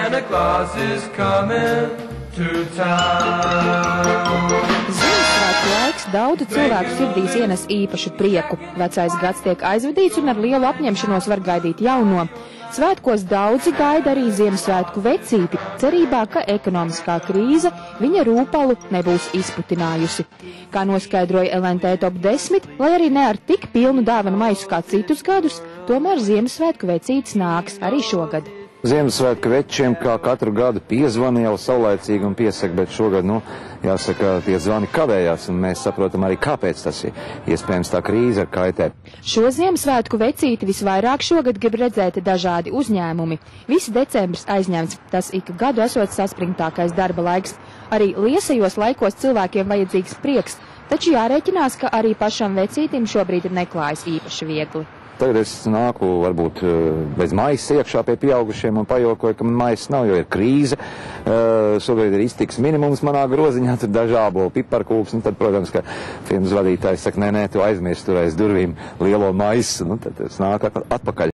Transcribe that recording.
Santa Claus is coming to town. Ziemassvētku laiks daudzu cilvēku sirdīs ienes īpašu prieku. Vecais gads tiek aizvadīts un ar lielu apņemšanos var gaidīt jauno. Svētkos daudzi gaida arī Ziemassvētku vecīti, cerībā, ka ekonomiskā krīze viņa rūpalu nebūs izputinājusi. Kā noskaidroja LNT Top 10, lai arī ne ar tik pilnu dāvanu maisu kā citus gadus, tomēr Ziemassvētku vecītis nāks arī šogad. Ziemassvētku večiem kā katru gadu piezvana jau saulaicīgi un piesaka, bet šogad, jāsaka, tie zvani kavējās, un mēs saprotam arī, kāpēc tas ir. Iespējams, tā krīze ar kaitē. Šo Ziemassvētku vecīti visvairāk šogad grib redzēt dažādi uzņēmumi. Visi decembris aizņemts, tas ik gadu esot saspringtākais darba laiks. Arī liesajos laikos cilvēkiem vajadzīgs prieks, taču jārēķinās, ka arī pašam vecītim šobrīd neklājas īpaši viegli. Tagad es nāku varbūt bez maisa iekšā pie pieaugušiem un pajokoju, ka man maisa nav, jo ir krīze. Šobrīd ir iztiks minimums manā groziņā, tur dažābo piparkūks, un tad, protams, ka firmas vadītājs saka, nē, tu aizmirsti tur aiz durvīm lielo maisu, tad es nāku atpakaļ.